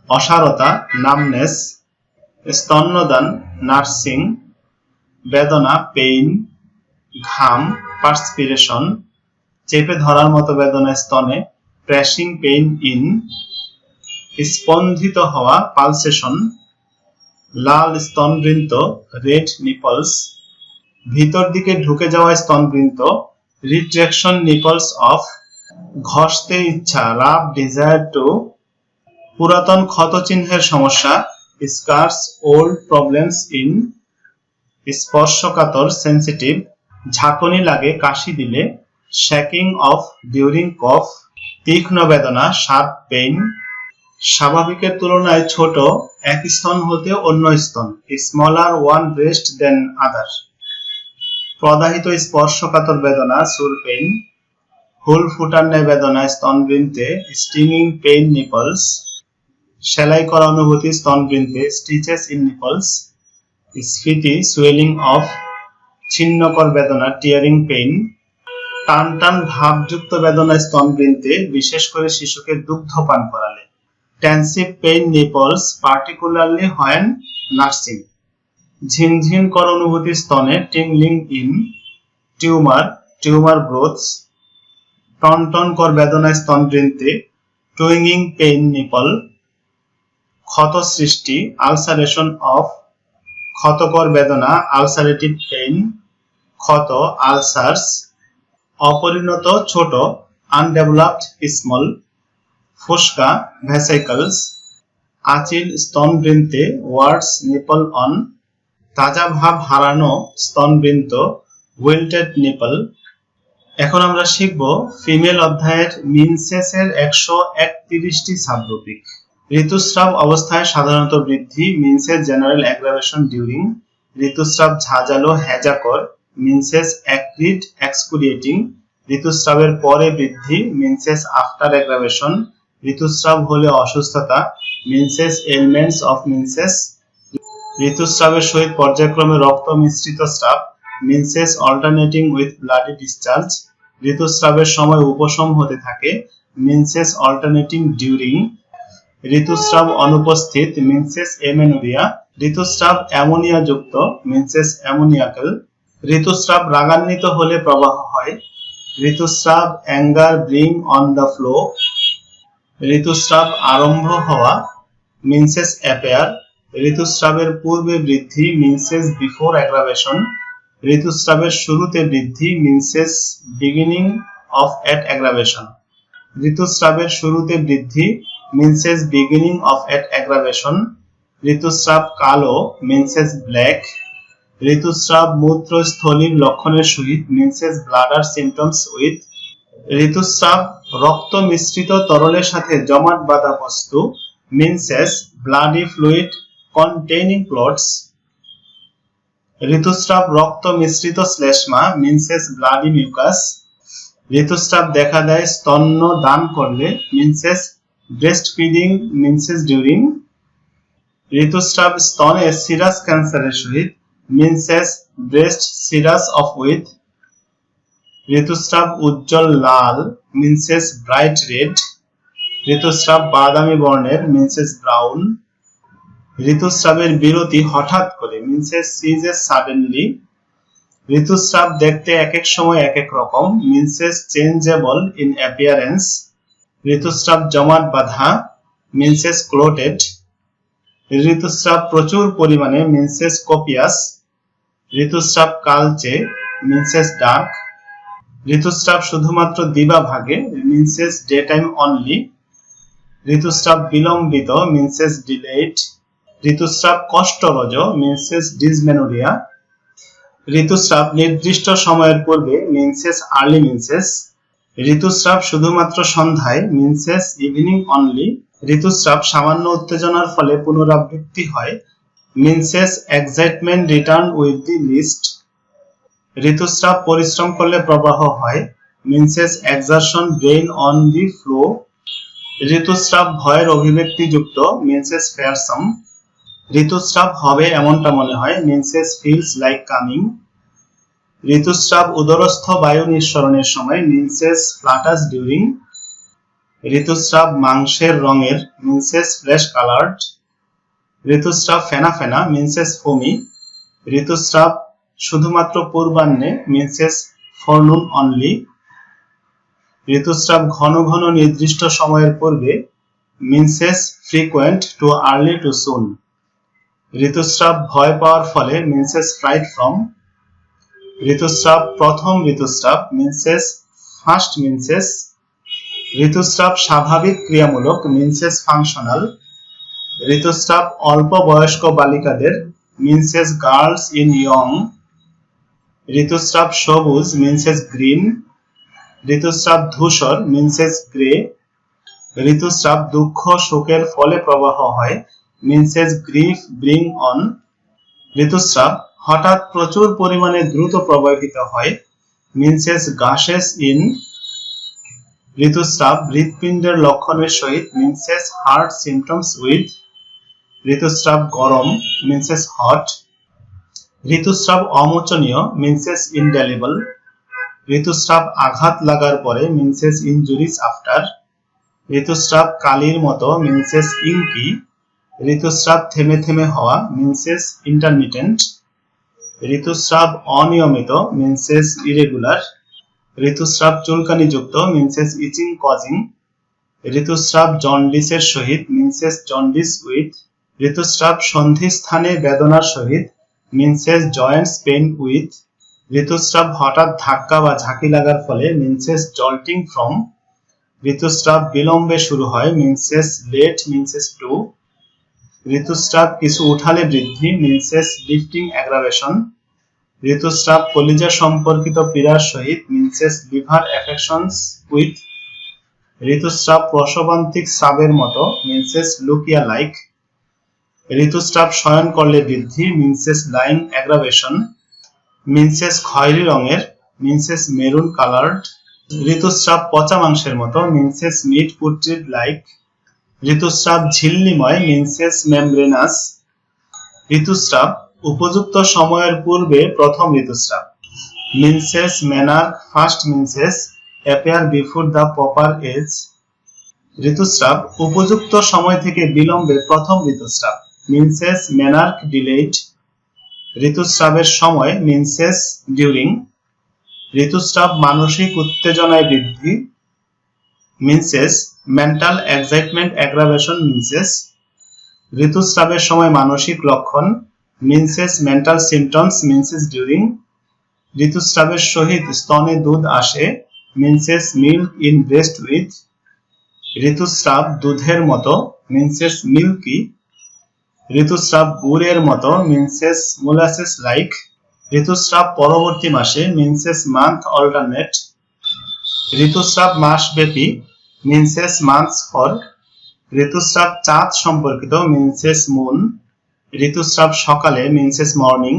অসারতা নামনেস, স্তন্যদান নার্সিং, বেদনা পেইন, ঘাম পার্সপিরেশন, চেপে ধরার মতো বেদনা স্তনে প্রেসিং পেইন ইন, স্পন্দিত হওয়া পালসেশন, লাল স্তনবৃন্ত রেড নিপলস, ভিতর দিকে ঢুকে যাওয়া স্তনবৃন্ত রিট্রাকশন নিপলস অফ, ঘষতে ইচ্ছা রাব ডিজায়ার টু, পুরাতন ক্ষত চিহ্নের সমস্যা স্কার্স ওল্ড প্রবলেমস ইন, স্পর্শকাতর সেন্সিটিভ, ঝাঁকুনি লাগে কাশি দিলে শ্যাকিং অফ ডিউরিং কফ, তীক্ষ্ণ বেদনা শার্প পেইন, স্বাভাবিকের তুলনায় ছোট এক স্তন হতে অন্য স্তন স্মলার ওয়ান ব্রেস্ট দেন আদার, প্রদাহিত স্পর্শকাতর বেদনা সুর পেইন, হুল ফুটার ন্যায় বেদনা স্তনবৃন্তে স্টিংিং পেইন নিপলস, সেলাই করা অনুভূতি স্তনবৃন্তে স্টিচেস ইন নিপলস, স্ফীতি সুয়েলিং অফ, ছিন্নকর বেদনা টিয়ারিং পেইন, টান টান ভাবযুক্ত বেদনা স্তনবৃন্তে বিশেষ করে শিশুকে দুগ্ধ পান করালে, tensive pain nipples particularly when nursing, ঝিনঝিন কর অনুভূতি স্তনে টিংলিং ইন, টিউমার গ্রোথস, টনটন কর বেদনা স্তনবৃন্তে টুইংিং পেইন নিপল, ক্ষত সৃষ্টি আলসারেশন অফ, ক্ষতকর বেদনা আলসারেটিভ পেইন, ক্ষত আলসার্স, অপরিণত ছোট আনডেভেলপড স্মল, ফুসকা ভেসিকলস, আচিল স্তনবৃন্তে ওয়ার্ডস নিপল অন, তাজা ভাব হারানো স্তনবৃন্ত উইল্টেড নিপল। এখন আমরা শিখব ফিমেল অধ্যায়ের মিনসেসের 131টি সাবটপিক। ঋতুস্রাব অবস্থায় সাধারণত বৃদ্ধি মিনসেস জেনারেল অ্যাগ্রাভেশন ডিউরিং, ঋতুস্রাব ঝাঁঝালো হ্যাজাকর মিনসেস অ্যাক্রিড এক্সকুরিয়েটিং, ঋতুস্রাবের পরে বৃদ্ধি মিনসেস আফটার অ্যাগ্রাভেশন, ঋতুস্রাব হলে অসুস্থতা মিনসেস এলিমেন্টস অফ মিনসেস, ঋতুস্রাবের সহিত পর্যায়ক্রমে রক্ত মিশ্রিত স্রাব menses alternating with bloody discharge, ঋতুস্রাবের সময় উপশম হতে থাকে মিনসেস অল্টারনেটিং ডিউরিং, ঋতুস্রাব অনুপস্থিত মিনসেস এমেনোরিয়া, ঋতুস্রাব অ্যামোনিয়া যুক্ত মিনসেস অ্যামোনিয়াকাল, ঋতুস্রাব রাগান্বিত হলে প্রবাহ হয়, ঋতুস্রাব anger bring on the flow, ঋতুস্রাব আরম্ভ হওয়া মিনসেস অ্যাপেয়ার, ঋতুস্রাবের পূর্বে বৃদ্ধি মিনসেস বিফোর অ্যাগ্রাভেশন, ঋতুস্রাবের শুরুতে বৃদ্ধি menses beginning of at aggravation, ঋতুস্রাবের শুরুতে বৃদ্ধি menses beginning of at aggravation, ঋতুস্রাব কালো মিনসেস ব্ল্যাক, ঋতুস্রাব মূত্রস্থলীর লক্ষণের সহিত মিনসেস ব্লাডার সিমটমস উইথ। ঋতুস্রাব রক্ত মিশ্রিত তরলের সাথে জমাট বাঁধা বস্তু menses bloody fluid containing clots. ঋতুস্রাব রক্ত মিশ্রিত শ্লেষ্মা মিনসেস ব্লাডি মিউকাস। ঋতুস্রাব দেখা দেয় স্তন্য দান করলে menses breast feeding menses during. ঋতুস্রাব স্তনে সিরাস ক্যান্সারের সহিত menses breast scirrhus of with. ঋতুস্রাব Ujjwal Lal menses bright red. ঋতুস্রাব বাদামি বর্ণের মিনসেস ব্রাউন। ঋতুস্রাবের বিরতি হঠাৎ করে মিনসেস সিজেস সাডেনলি। ঋতুস্রাব দেখতে এক এক সময় এক এক রকম মিনসেস চেঞ্জেবল ইন অ্যাপিয়ারেন্স। ঋতুস্রাব জমাট বাঁধা মিনসেস ক্লোটেড। ঋতুস্রাব প্রচুর পরিমাণে মিনসেস কোপিয়াস। ঋতুস্রাব কালচে মিনসেস ডার্ক। ঋতুস্রাব শুধুমাত্র দিবাভাগে মিনসেস ডে টাইম অনলি। ঋতুস্রাব বিলম্বিত মিনসেস ডিলেড। ঋতুস্রাব কষ্টরজ মিনসেস ডিসমেনোরিয়া। ঋতুস্রাব নির্দিষ্ট সময়ের পূর্বে মিনসেস আর্লি মেন্সেস। ঋতুস্রাব শুধুমাত্র সন্ধ্যায় মিনসেস ইভিনিং অনলি। ঋতুস্রাব সামান্য উত্তেজনার ফলে পুনরাবৃত্তি হয় menses excitement return with the least. ঋতুস্রাব পরিশ্রম করলে প্রবাহ হয় menses exertion bring on the flow. ঋতুস্রাব ভয়ের অভিব্যক্তিযুক্ত মিনসেস ফেয়ারসাম। ঋতুস্রাব হবে এমনটা মনে হয় মিনসেস ফিলস লাইক কামিং। ঋতুস্রাব উদরস্থ বায়ু নিঃসরণের সময় মিনসেস ফ্লাটাস ডিউরিং। ঋতুস্রাব মাংসের রঙের মিনসেস ফ্লেশ কালার্ড। ঋতুস্রাব ফেনা ফেনা মিনসেস ফোমি। ঋতুস্রাব শুধুমাত্র পূর্বাহ্নে মিনসেস ফরনুন অনলি। ঋতুস্রাব ঘন ঘন নির্দিষ্ট সময়ের পূর্বে menses frequent too early too soon. ঋতুস্রাব ভয় পাওয়ার ফলে মিনসেস ফ্রাইট ফ্রম। ঋতুস্রাব প্রথম ঋতুস্রাব মিনসেস ফার্স্ট মিনসেস। ঋতুস্রাব স্বাভাবিক ক্রিয়ামূলক মিনসেস ফাংশনাল। ঋতুস্রাব অল্প বয়স্ক বালিকাদের মিনসেস গার্লস ইন ইয়ং। ঋতুস্রাব সবুজ মিনসেস গ্রিন। ঋতুস্রাব ধূসর মিনসেস গ্রে। ঋতুস্রাব দুঃখ শোকের ফলে প্রবাহ হয় মিনসেস গ্রিফ ব্রিং অন। ঋতুস্রাব হঠাৎ প্রচুর পরিমাণে দ্রুত প্রবাহিত হয় মিনসেস গাসেস ইন। ঋতুস্রাব হৃৎপিণ্ডের লক্ষণের সহিত মিনসেস হার্ট সিমটমস উইথ। ঋতুস্রাব গরম মিনসেস হট। ঋতুস্রাব অমোচনীয় মিনসেস ইনডেলিবল। ঋতুস্রাব আঘাত লাগার পরে মিনসেস ইনজুরিস আফটার। ঋতুস্রাব কালির মতো মিনসেস ইঙ্কি। ঋতুস্রাব থেমে থেমে হওয়া মিনসেস ইন্টারমিটেন্ট। ঋতুস্রাব অনিয়মিত মিনসেস ইরেগুলার। ঋতুস্রাব চুলকানিযুক্ত মিনসেস ইচিং কজিং। ঋতুস্রাব জন্ডিসের সহিত মিনসেস জন্ডিস উইথ। ঋতুস্রাব সন্ধিস্থানে বেদনার সহিত মিনসেস জয়েন্টস পেইন উইথ। ঋতুস্রাব হঠাৎ ধাক্কা বা ঝাঁকি লাগার ফলে মিনসেস জল্টিং ফ্রম। ঋতুস্রাব বিলম্বে শুরু হয় মিনসেস লেট মিনসেস টু। ঋতুস্রাব কিছু উঠালে বৃদ্ধি মিনসেস লিফটিং অ্যাগ্রাভেশন। ঋতুস্রাব কলিজা সম্পর্কিত পীড়ার সহিত মিনসেস লিভার অ্যাফেকশনস উইথ। ঋতুস্রাব প্রসবান্তিক স্রাবের মতো মিনসেস লুকিয়া লাইক। ঋতুস্রাব শয়ন করলে বৃদ্ধি মিনসেস লাইং অ্যাগ্রাভেশন। মিনসেস খয়েরি রঙের মিনসেস মেরুন কালার্ড। ঋতুস্রাব পচা মাংসের মতো মিনসেস মিট পুট্রিড লাইক। ঋতুস্রাব ঝিল্লিময় মিনসেস মেমব্রেনাস। ঋতুস্রাব উপযুক্ত সময়ের পূর্বে প্রথম ঋতুস্রাব menses menarche first menses appear before the proper age. ঋতুস্রাব উপযুক্ত সময় থেকে বিলম্বে প্রথম ঋতুস্রাব মিনসেস মেনার্ক ডিলেড। ঋতুস্রাবের সময় মিনসেস ডিউরিং। ঋতুস্রাব মানসিক উত্তেজনায় বৃদ্ধি menses mental excitement aggravation menses. ঋতুস্রাবের সময় মানসিক লক্ষণ menses mental symptoms menses during. ঋতুস্রাবের সহিত স্তনে দুধ আসে menses milk in breast with. ঋতুস্রাব দুধের মতো মিনসেস মিল্কি। ঋতুস্রাব গুড়ের মতো মিনসেস মোলাসেস লাইক। ঋতুস্রাব পরবর্তী মাসে মেন্সেস মান্থ অল্টারনেট। ঋতুস্রাব মাসব্যাপী মেন্সেস মান্থস ফর। ঋতুস্রাব চাঁদ সম্পর্কিত মেন্সেস মুন। ঋতুস্রাব সকালে মেন্সেস মর্নিং।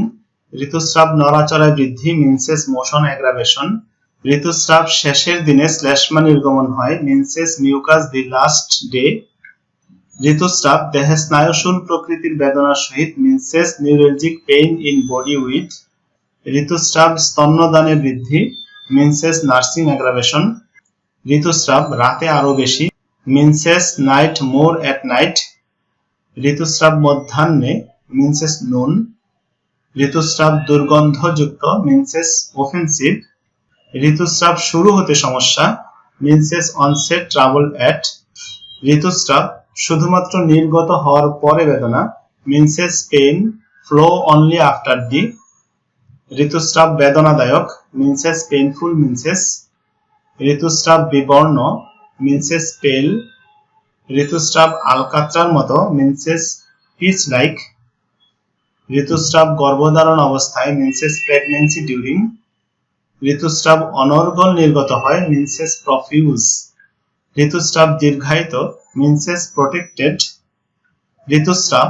ঋতুস্রাব নড়াচড়ায় বৃদ্ধি মেন্সেস মোশন অ্যাগ্রাভেশন। ঋতুস্রাব শেষের দিনে শ্লেষ্মা নির্গমন হয় menses mucus the last day. ঋতুস্রাব দেহে স্নায়ুশূল প্রকৃতির বেদনার সহিত menses neuralgic pain in body with. ঋতুস্রাব স্তন্যদানে বৃদ্ধি মেন্সেস নার্সিং অ্যাগ্রাভেশন। ঋতুস্রাব রাতে আরো বেশি menses night more at night. ঋতুস্রাব মধ্যাহ্নে মেন্সেস নুন। ঋতুস্রাব দুর্গন্ধযুক্ত মেন্সেস অফেন্সিভ। ঋতুস্রাব শুরু হতে সমস্যা মেন্সেস অনসেট ট্রাবল এট। ঋতুস্রাব শুধুমাত্র নির্গত হওয়ার পরে বেদনা menses pain flow only after the. ঋতুস্রাব বেদনাদায়ক মেন্সেস পেইনফুল মেন্সেস। ঋতুস্রাব বিবর্ণ মেন্সেস পেল। ঋতুস্রাব আলকাত্রার মতো মেন্সেস পিচ লাইক। ঋতুস্রাব গর্ভধারণ অবস্থায় মেন্সেস প্রেগন্যান্সি ডিউরিং। ঋতুস্রাব অনর্গল নির্গত হয় মেন্সেস প্রফিউজ। ঋতুস্রাব দীর্ঘায়িত মেন্সেস প্রোটেক্টেড। ঋতুস্রাব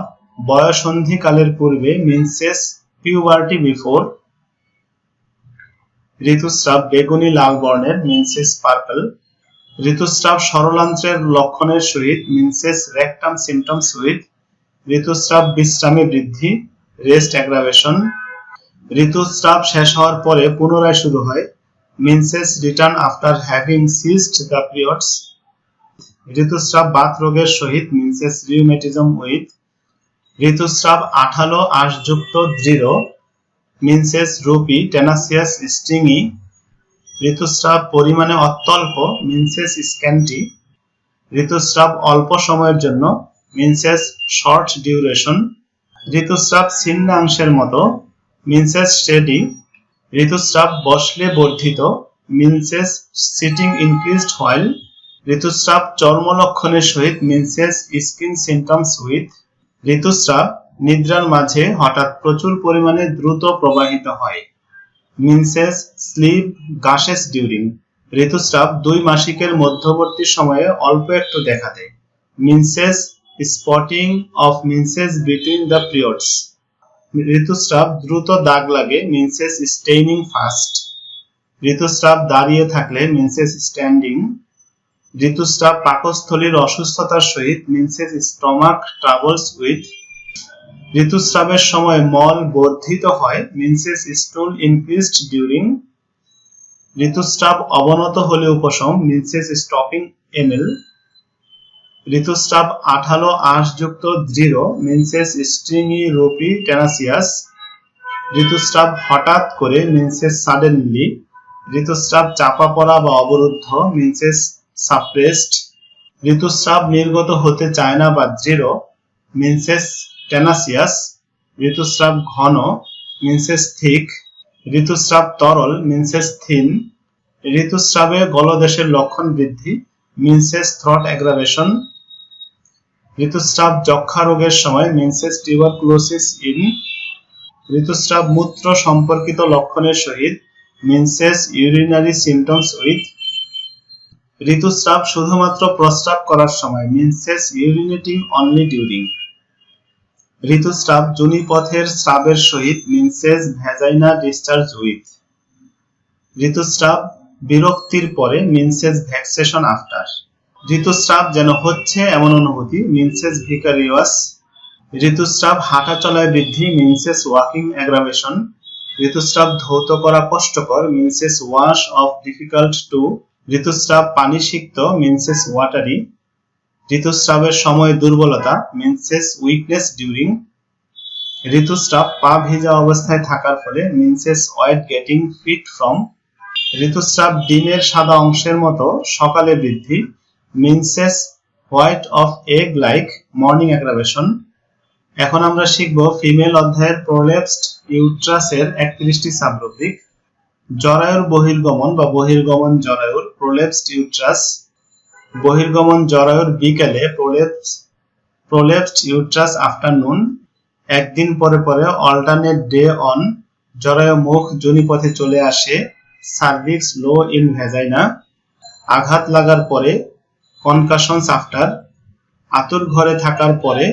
বয়ঃসন্ধিকালের পূর্বে মেন্সেস পিউবার্টি বিফোর। ঋতুস্রাব বেগুনি লাল বর্ণের মেন্সেস পার্পল। ঋতুস্রাব সরলান্ত্রের লক্ষণের সহিত মেন্সেস রেকটাম সিমটমস উইথ। ঋতুস্রাব বিশ্রামে বৃদ্ধি রেস্ট অ্যাগ্রাভেশন। ঋতুস্রাব শেষ হওয়ার পরে পুনরায় শুরু হয় menses return after having ceased the periods. ঋতুস্রাব বাত রোগের সহিত মেন্সেস রিউমেটিজম উইথ। ঋতুস্রাব আঠালো আঁশযুক্ত দৃঢ় মেন্সেস রুপি টেনাসিয়াস স্ট্রিংই। ঋতুস্রাব পরিমাণে অত্যল্প মেন্সেস স্ক্যান্টি। ঋতুস্রাব অল্প সময়ের জন্য মেন্সেস শর্ট ডিউরেশন। ঋতুস্রাব ছিন্নাংশের মতো মেন্সেস স্টেডি। ঋতুস্রাব বসলে বর্ধিত মেন্সেস সিটিং ইনক্রিজড হোয়াইল। ঋতুস্রাব চর্ম লক্ষণের সহিত মেন্সেস স্কিন সিমটমস উইথ। ঋতুস্রাব নিদ্রার মাঝে হঠাৎ প্রচুর পরিমাণে দ্রুত প্রবাহিত হয় মেন্সেস স্লিপ গাসেস ডিউরিং। ঋতুস্রাব 2 মাসিকের মধ্যবর্তী সময়ে অল্প একটু দেখা দেয় menses spotting of menses between the periods. ঋতুস্রাব দ্রুত দাগ লাগে মেন্সেস স্টেইনিং ফাস্ট। ঋতুস্রাব দাঁড়িয়ে থাকলে মেন্সেস স্ট্যান্ডিং। ঋতুস্রাব পাকস্থলীর অসুস্থতার সহিত মেন্সেস স্টমাক ট্রাবলস উইথ। ঋতুস্রাবের সময় মল বর্ধিত হয় মেন্সেস স্টুল ইনক্রিজড ডিউরিং। ঋতুস্রাব অবনত হলে উপশম মেন্সেস স্টপিং এমএল। ঋতুস্রাব আঠালো আঁশযুক্ত দৃঢ় মেন্সেস স্ট্রিংই রুপি টেনাসিয়াস। ঋতুস্রাব হঠাৎ করে মেন্সেস সাডেনলি। ঋতুস্রাব চাপা পড়া বা অবরুদ্ধ মেন্সেস সাপ্রেসড। ঋতুস্রাব নির্গত হতে চায় না বা দৃঢ় মেন্সেস টেনাসিয়াস। ঋতুস্রাব ঘন মেন্সেস থিক। ঋতুস্রাব তরল মেন্সেস থিন। ঋতুস্রাবে গলদেশের লক্ষণ বৃদ্ধি মেন্সেস থ্রট অ্যাগ্রাভেশন। ঋতুস্রাব যক্ষা রোগের সময় মেন্সেস টিউবারকুলোসিস ইন। ঋতুস্রাব মূত্র সম্পর্কিত লক্ষণের সহিত মেন্সেস ইউরিনারি সিমটমস উইথ। ঋতুস্রাব শুধুমাত্র প্রস্রাব করার সময় মেন্সেস ইউরিনেটিং অনলি ডিউরিং। ঋতুস্রাব যোনিপথের স্রাবের সহিত মেন্সেস ভ্যাজাইনা ডিসচার্জ উইথ। ঋতুস্রাব বিরক্তির পরে মেন্সেস ভ্যাক্সেশন আফটার। ঋতুস্রাব যেন হচ্ছে এমন অনুভূতি মেন্সেস ভিকারিয়াস। ঋতুস্রাব হাঁটা চলায় বৃদ্ধি মেন্সেস ওয়াকিং অ্যাগ্রাভেশন। ঋতুস্রাব ধৌত করা কষ্টকর menses wash off difficult to. ঋতুস্রাব পানি সিক্ত মেন্সেস ওয়াটারি। ঋতুস্রাবের সময় দুর্বলতা মেন্সেস উইকনেস ডিউরিং। ঋতুস্রাব পা ভিজা অবস্থায় থাকার ফলে menses wet getting feet from. ঋতুস্রাব ডিমের সাদা অংশের মতো সকালে বৃদ্ধি menses white of egg like morning aggravation. এখন আমরা শিখব ফিমেল অধ্যায়ের প্রোলেপসড ইউট্রাসের 31টি সাবরুব্রিক। জরায়ুর বহির্গমন বা বহির্গমন জরায়ুর প্রোলেপসড ইউট্রাস। বহির্গমন জরায়ুর বিকেলে প্রোলেপসড ইউট্রাস আফটারনুন। একদিন পরে পরে অল্টারনেট ডে অন জরায়ু মুখ যোনিপথে চলে আসে, সার্ভিক্স লো ইন ভ্যাজাইনা, আঘাত লাগার পরে, কনকাশনস আফটার, আতুর ঘরে থাকার পরে,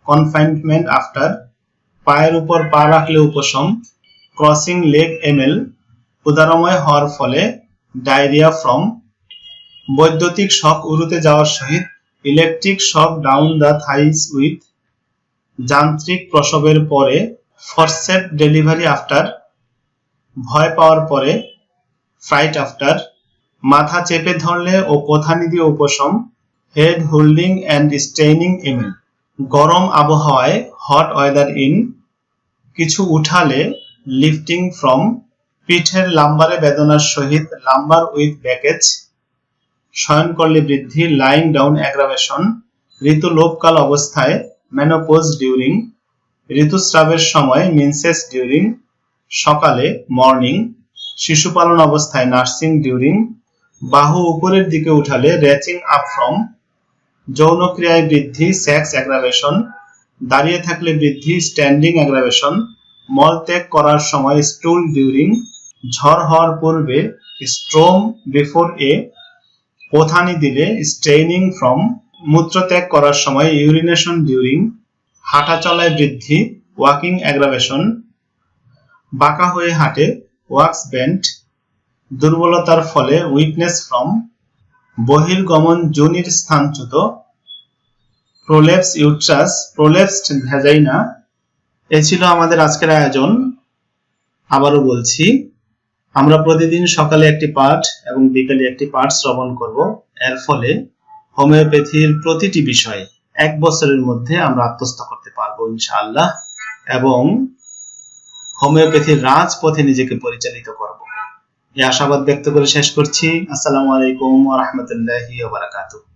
কনফাইনমেন্ট আফটার, পায়ের উপর পা রাখলে উপশম, ক্রসিং লেগ এমএল, উদারময় হওয়ার ফলে, ডায়রিয়া ফ্রম, বৈদ্যুতিক শক উরুতে যাওয়ার সহিত, electric shock down the thighs with, যান্ত্রিক প্রসবের পরে, ফরসেপ ডেলিভারি আফটার, ভয় পাওয়ার পরে, ফ্রাইট আফটার, মাথা চেপে ধরলে ও কোথানি দিয়ে উপশম, head holding and staining ML, গরম আবহাওয়ায়, হট ওয়েদার ইন, কিছু উঠালে, লিফটিং ফ্রম, পিঠের লাম্বারে বেদনার সহিত, লাম্বার উইথ ব্যাকেজ, শয়ন করলে বৃদ্ধি, লাইং ডাউন অ্যাগ্রাভেশন, ঋতুলোপকাল অবস্থায়, মেনোপজ ডিউরিং, ঋতুস্রাবের সময়, মেন্সেস ডিউরিং, সকালে, মর্নিং, শিশুপালন অবস্থায়, নার্সিং ডিউরিং, বাহু উপরের দিকে উঠালে, রেচিং আপ ফ্রম, যৌনক্রিয়ায় বৃদ্ধি, সেক্স অ্যাগ্রাভেশন, দাঁড়িয়ে থাকলে বৃদ্ধি, স্ট্যান্ডিং অ্যাগ্রাভেশন, মলত্যাগ করার সময়, স্টুল ডিউরিং, ঝড় হওয়ার পূর্বে, স্ট্রোম বিফোর এ, কোথানি দিলে, স্ট্রেইনিং ফ্রম, মূত্রত্যাগ করার সময়, ইউরিনেশন ডিউরিং, হাঁটা চলায় বৃদ্ধি, ওয়াকিং অ্যাগ্রাভেশন, বাঁকা হয়ে হাঁটে, ওয়াক্স বেন্ট, দুর্বলতার ফলে, উইকনেস ফ্রম, বহির্গমন যোনির স্থানচ্যুত, প্রোলেপস ইউট্রাস, প্রোলেপসড ভ্যাজাইনা। এ ছিল আমাদের আজকের আয়োজন। আবারও বলছি, আমরা প্রতিদিন সকালে একটি পাঠ এবং বিকালে একটি পাঠ শ্রবণ করব। এর ফলে হোমিওপ্যাথির প্রতিটি বিষয় 1 বছরের মধ্যে আমরা আত্মস্থ করতে পারবো ইনশাআল্লাহ, এবং হোমিওপ্যাথির রাজপথে নিজেকে পরিচালিত করব। এই আশাবাদ ব্যক্ত করে শেষ করছি। আসসালামু আলাইকুম ওয়া রাহমাতুল্লাহি ওয়া বারাকাতুহু।